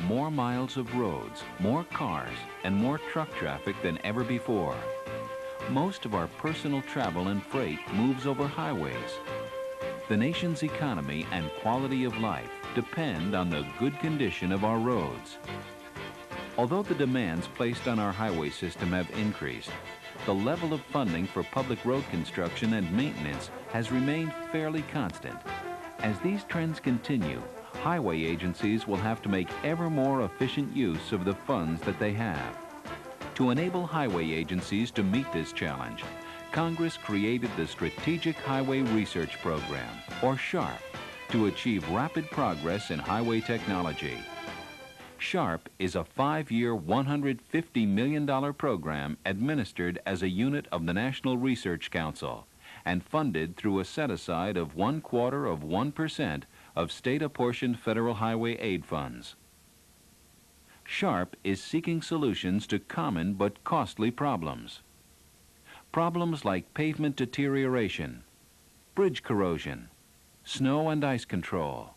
more miles of roads, more cars, and more truck traffic than ever before. Most of our personal travel and freight moves over highways. The nation's economy and quality of life depend on the good condition of our roads. Although the demands placed on our highway system have increased, the level of funding for public road construction and maintenance has remained fairly constant. As these trends continue, highway agencies will have to make ever more efficient use of the funds that they have. To enable highway agencies to meet this challenge, Congress created the Strategic Highway Research Program, or SHARP, to achieve rapid progress in highway technology. SHARP is a 5-year, $150 million program administered as a unit of the National Research Council and funded through a set-aside of 0.25% of state-apportioned federal highway aid funds. SHARP is seeking solutions to common but costly problems. Problems like pavement deterioration, bridge corrosion, snow and ice control.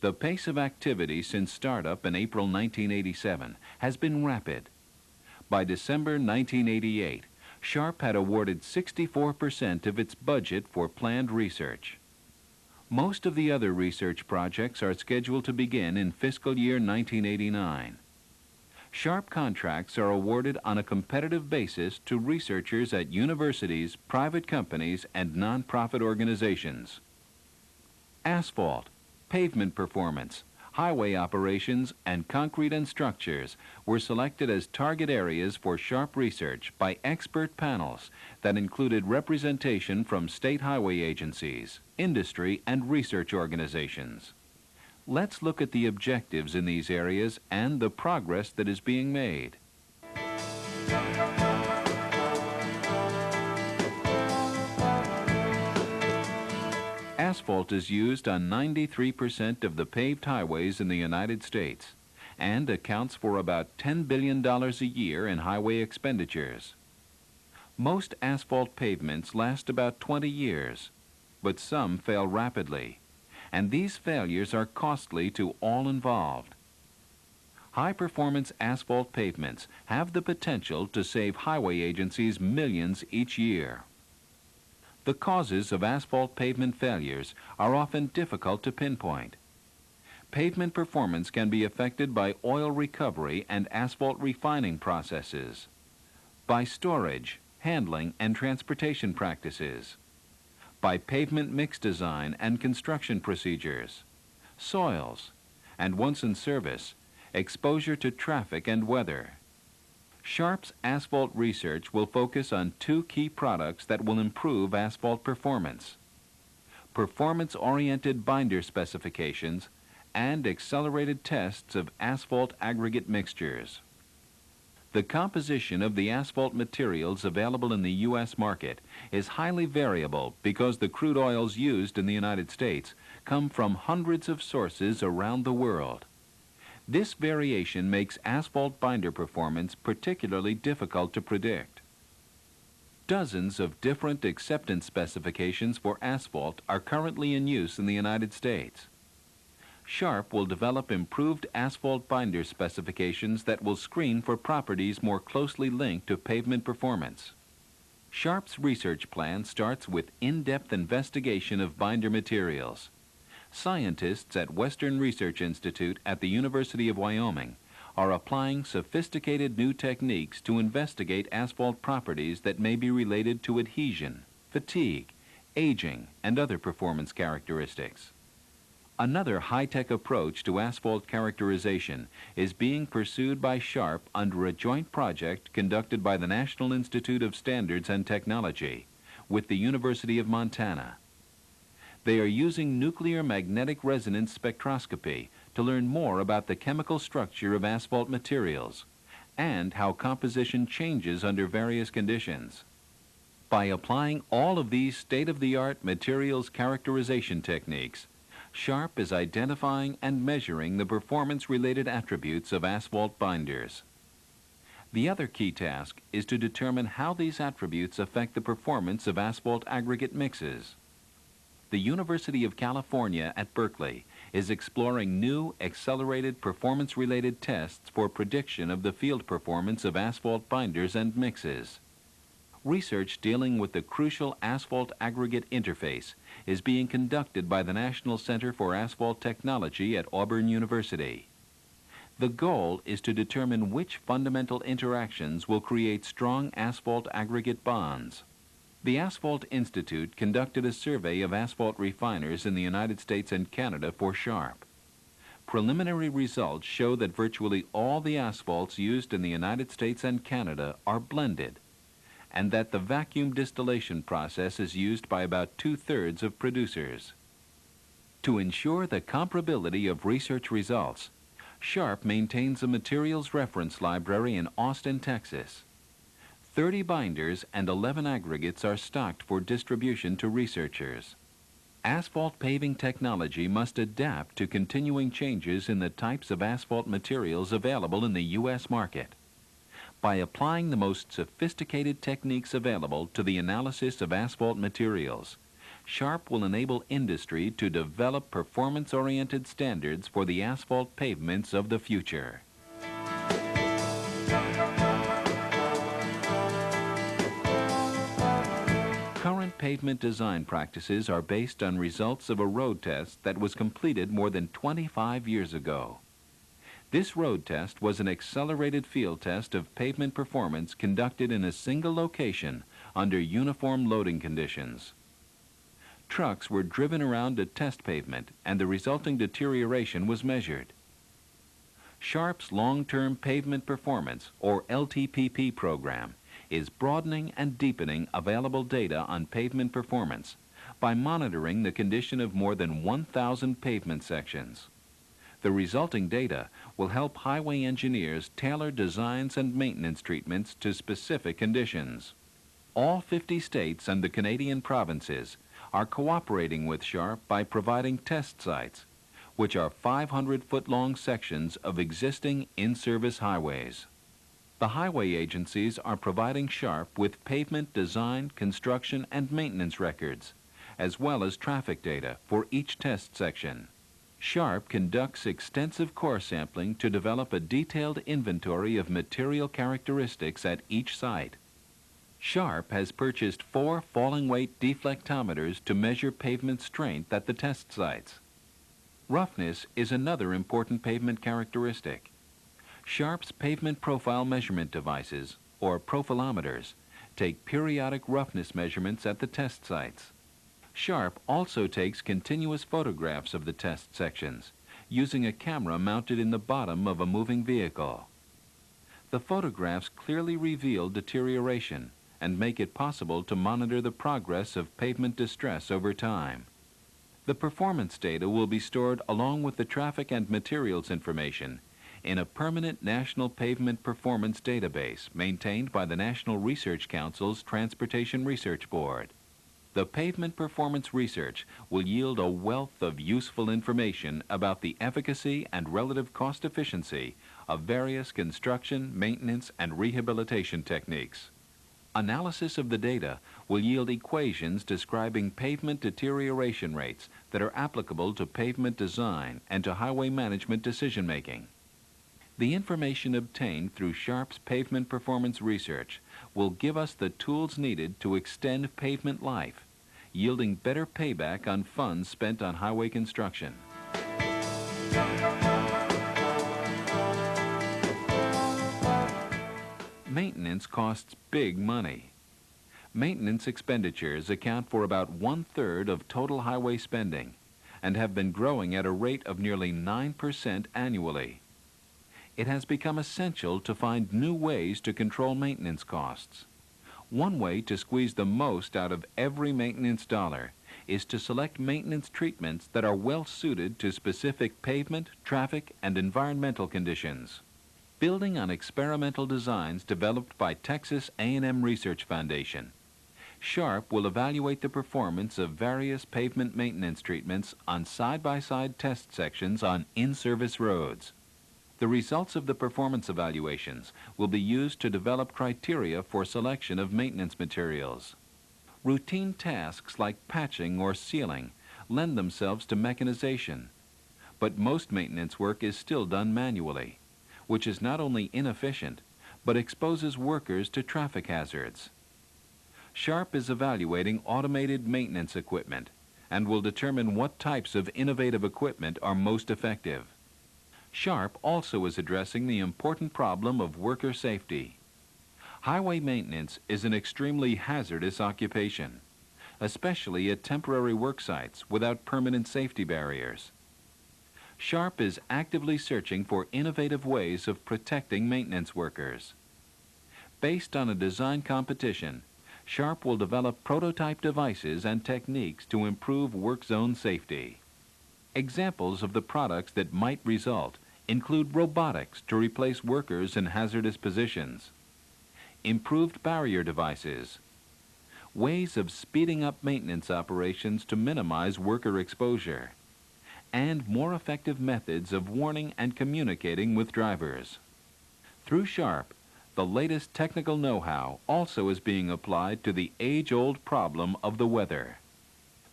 The pace of activity since startup in April 1987 has been rapid. By December 1988, SHARP had awarded 64% of its budget for planned research. Most of the other research projects are scheduled to begin in fiscal year 1989. SHARP contracts are awarded on a competitive basis to researchers at universities, private companies, and nonprofit organizations. Asphalt, pavement performance, highway operations, and concrete and structures were selected as target areas for SHARP research by expert panels that included representation from state highway agencies, industry, and research organizations. Let's look at the objectives in these areas and the progress that is being made. Asphalt is used on 93% of the paved highways in the United States and accounts for about $10 billion a year in highway expenditures. Most asphalt pavements last about 20 years, but some fail rapidly, and these failures are costly to all involved. High-performance asphalt pavements have the potential to save highway agencies millions each year. The causes of asphalt pavement failures are often difficult to pinpoint. Pavement performance can be affected by oil recovery and asphalt refining processes, by storage, handling, and transportation practices, by pavement mix design and construction procedures, soils, and once in service, exposure to traffic and weather. SHARP's asphalt research will focus on two key products that will improve asphalt performance: performance-oriented binder specifications and accelerated tests of asphalt aggregate mixtures. The composition of the asphalt materials available in the U.S. market is highly variable because the crude oils used in the United States come from hundreds of sources around the world. This variation makes asphalt binder performance particularly difficult to predict. Dozens of different acceptance specifications for asphalt are currently in use in the United States. SHARP will develop improved asphalt binder specifications that will screen for properties more closely linked to pavement performance. SHARP's research plan starts with in-depth investigation of binder materials. Scientists at Western Research Institute at the University of Wyoming are applying sophisticated new techniques to investigate asphalt properties that may be related to adhesion, fatigue, aging, and other performance characteristics. Another high-tech approach to asphalt characterization is being pursued by SHARP under a joint project conducted by the National Institute of Standards and Technology with the University of Montana. They are using nuclear magnetic resonance spectroscopy to learn more about the chemical structure of asphalt materials and how composition changes under various conditions. By applying all of these state-of-the-art materials characterization techniques, SHARP is identifying and measuring the performance-related attributes of asphalt binders. The other key task is to determine how these attributes affect the performance of asphalt aggregate mixes. The University of California at Berkeley is exploring new, accelerated performance-related tests for prediction of the field performance of asphalt binders and mixes. Research dealing with the crucial asphalt aggregate interface is being conducted by the National Center for Asphalt Technology at Auburn University. The goal is to determine which fundamental interactions will create strong asphalt aggregate bonds. The Asphalt Institute conducted a survey of asphalt refiners in the United States and Canada for Sharp. Preliminary results show that virtually all the asphalts used in the United States and Canada are blended, and that the vacuum distillation process is used by about 2/3 of producers. To ensure the comparability of research results, Sharp maintains a materials reference library in Austin, Texas. 30 binders and 11 aggregates are stocked for distribution to researchers. Asphalt paving technology must adapt to continuing changes in the types of asphalt materials available in the U.S. market. By applying the most sophisticated techniques available to the analysis of asphalt materials, Sharp will enable industry to develop performance-oriented standards for the asphalt pavements of the future. Current pavement design practices are based on results of a road test that was completed more than 25 years ago. This road test was an accelerated field test of pavement performance conducted in a single location under uniform loading conditions. Trucks were driven around a test pavement and the resulting deterioration was measured. Sharp's long-term pavement performance, or LTPP program, is broadening and deepening available data on pavement performance by monitoring the condition of more than 1,000 pavement sections. The resulting data will help highway engineers tailor designs and maintenance treatments to specific conditions. All 50 states and the Canadian provinces are cooperating with Sharp by providing test sites, which are 500-foot-long sections of existing in-service highways. The highway agencies are providing Sharp with pavement design, construction, and maintenance records, as well as traffic data for each test section. Sharp conducts extensive core sampling to develop a detailed inventory of material characteristics at each site. Sharp has purchased 4 falling weight deflectometers to measure pavement strength at the test sites. Roughness is another important pavement characteristic. Sharp's pavement profile measurement devices, or profilometers, take periodic roughness measurements at the test sites. Sharp also takes continuous photographs of the test sections, using a camera mounted in the bottom of a moving vehicle. The photographs clearly reveal deterioration and make it possible to monitor the progress of pavement distress over time. The performance data will be stored along with the traffic and materials information in a permanent National Pavement Performance Database maintained by the National Research Council's Transportation Research Board. The pavement performance research will yield a wealth of useful information about the efficacy and relative cost efficiency of various construction, maintenance, and rehabilitation techniques. Analysis of the data will yield equations describing pavement deterioration rates that are applicable to pavement design and to highway management decision-making. The information obtained through Sharp's pavement performance research will give us the tools needed to extend pavement life, yielding better payback on funds spent on highway construction. Maintenance costs big money. Maintenance expenditures account for about 1/3 of total highway spending and have been growing at a rate of nearly 9% annually. It has become essential to find new ways to control maintenance costs. One way to squeeze the most out of every maintenance dollar is to select maintenance treatments that are well suited to specific pavement, traffic, and environmental conditions. Building on experimental designs developed by Texas A&M Research Foundation, Sharp will evaluate the performance of various pavement maintenance treatments on side-by-side test sections on in-service roads. The results of the performance evaluations will be used to develop criteria for selection of maintenance materials. Routine tasks like patching or sealing lend themselves to mechanization, but most maintenance work is still done manually, which is not only inefficient, but exposes workers to traffic hazards. Sharp is evaluating automated maintenance equipment and will determine what types of innovative equipment are most effective. Sharp also is addressing the important problem of worker safety. Highway maintenance is an extremely hazardous occupation, especially at temporary work sites without permanent safety barriers. Sharp is actively searching for innovative ways of protecting maintenance workers. Based on a design competition, Sharp will develop prototype devices and techniques to improve work zone safety. Examples of the products that might result include robotics to replace workers in hazardous positions, improved barrier devices, ways of speeding up maintenance operations to minimize worker exposure, and more effective methods of warning and communicating with drivers. Through Sharp, the latest technical know-how also is being applied to the age-old problem of the weather.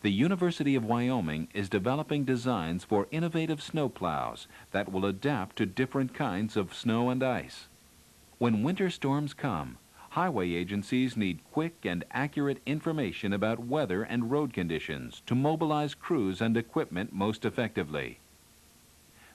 The University of Wyoming is developing designs for innovative snowplows that will adapt to different kinds of snow and ice. When winter storms come, highway agencies need quick and accurate information about weather and road conditions to mobilize crews and equipment most effectively.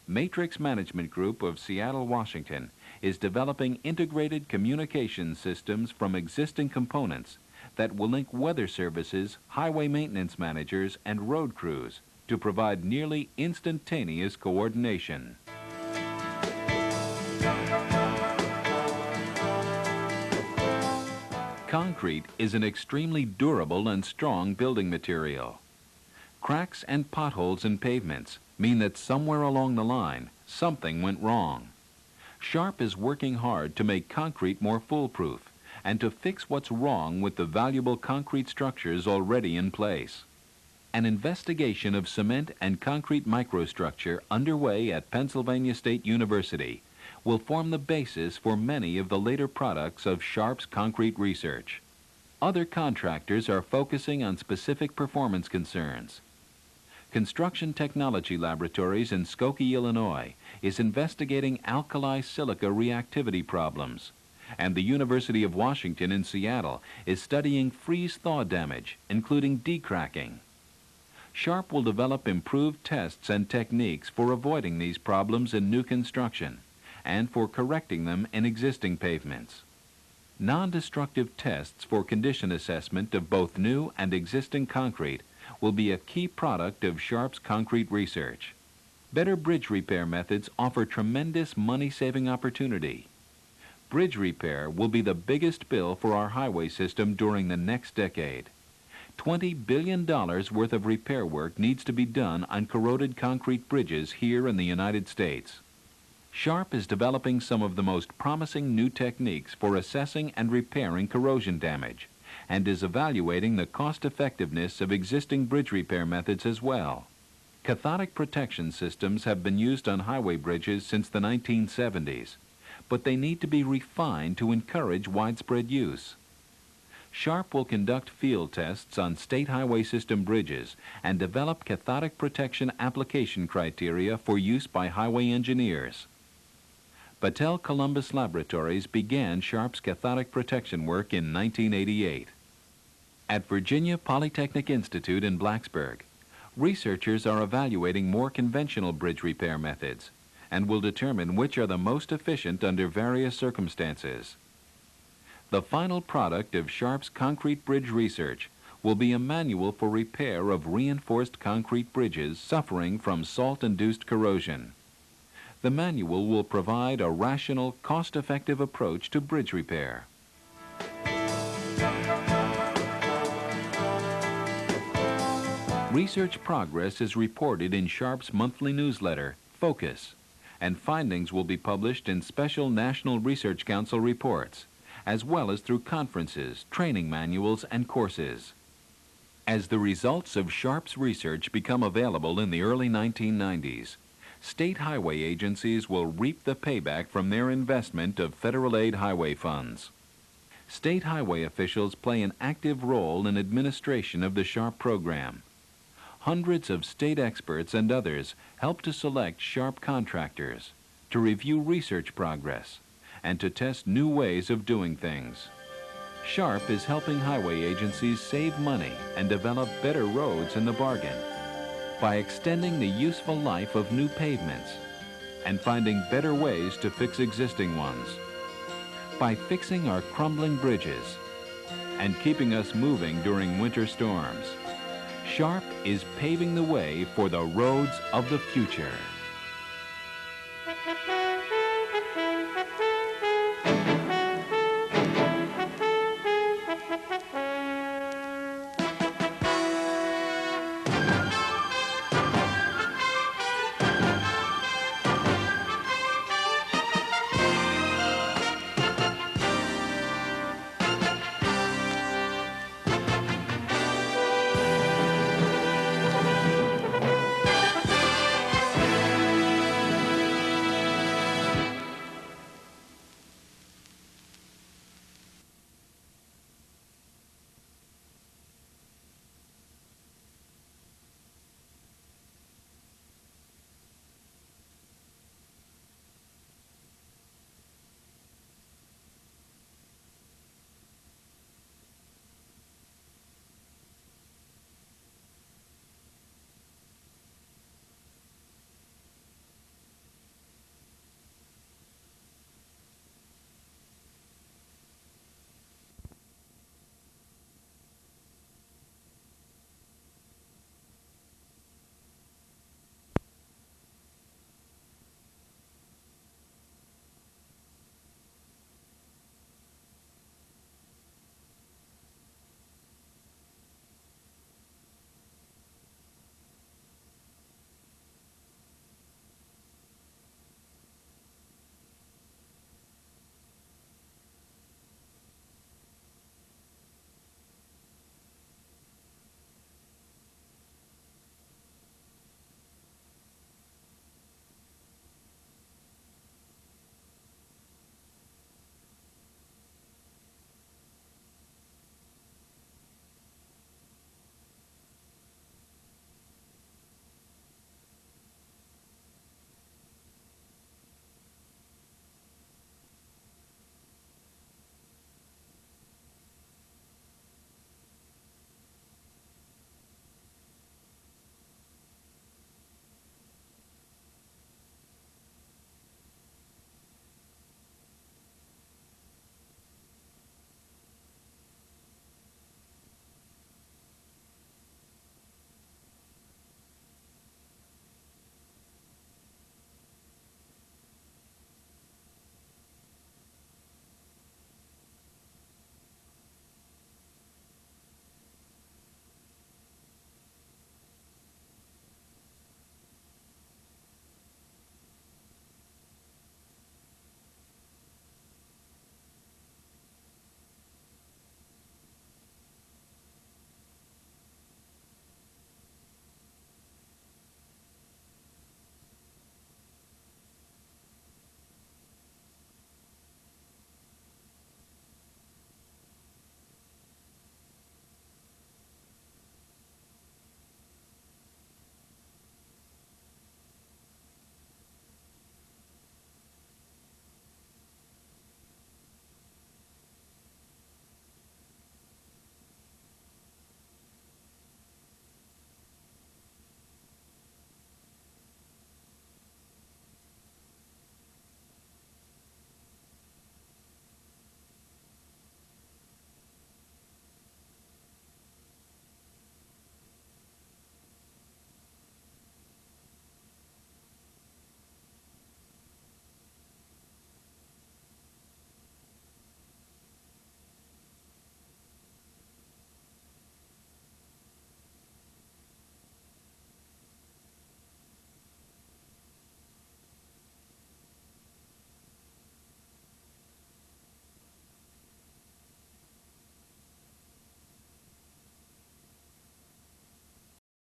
Matrix Management Group of Seattle, Washington is developing integrated communication systems from existing components that will link weather services, highway maintenance managers, and road crews to provide nearly instantaneous coordination. Concrete is an extremely durable and strong building material. Cracks and potholes in pavements mean that somewhere along the line, something went wrong. Sharp is working hard to make concrete more foolproof and to fix what's wrong with the valuable concrete structures already in place. An investigation of cement and concrete microstructure underway at Pennsylvania State University will form the basis for many of the later products of Sharp's concrete research. Other contractors are focusing on specific performance concerns. Construction Technology Laboratories in Skokie, Illinois is investigating alkali silica reactivity problems, and the University of Washington in Seattle is studying freeze-thaw damage, including decracking. Sharp will develop improved tests and techniques for avoiding these problems in new construction and for correcting them in existing pavements. Non-destructive tests for condition assessment of both new and existing concrete will be a key product of Sharp's concrete research. Better bridge repair methods offer tremendous money-saving opportunity. Bridge repair will be the biggest bill for our highway system during the next decade. $20 billion worth of repair work needs to be done on corroded concrete bridges here in the United States. Sharp is developing some of the most promising new techniques for assessing and repairing corrosion damage, and is evaluating the cost-effectiveness of existing bridge repair methods as well. Cathodic protection systems have been used on highway bridges since the 1970s, but they need to be refined to encourage widespread use. Sharp will conduct field tests on state highway system bridges and develop cathodic protection application criteria for use by highway engineers. Battelle Columbus Laboratories began Sharp's cathodic protection work in 1988. At Virginia Polytechnic Institute in Blacksburg, researchers are evaluating more conventional bridge repair methods and will determine which are the most efficient under various circumstances. The final product of Sharp's concrete bridge research will be a manual for repair of reinforced concrete bridges suffering from salt-induced corrosion. The manual will provide a rational, cost-effective approach to bridge repair. Research progress is reported in Sharp's monthly newsletter, Focus, and findings will be published in special National Research Council reports, as well as through conferences, training manuals, and courses. As the results of Sharp's research become available in the early 1990s, state highway agencies will reap the payback from their investment of federal aid highway funds. State highway officials play an active role in administration of the Sharp program. Hundreds of state experts and others help to select sharp contractors, to review research progress, and to test new ways of doing things. SHARP is helping highway agencies save money and develop better roads in the bargain by extending the useful life of new pavements and finding better ways to fix existing ones, by fixing our crumbling bridges and keeping us moving during winter storms. SHARP is paving the way for the roads of the future.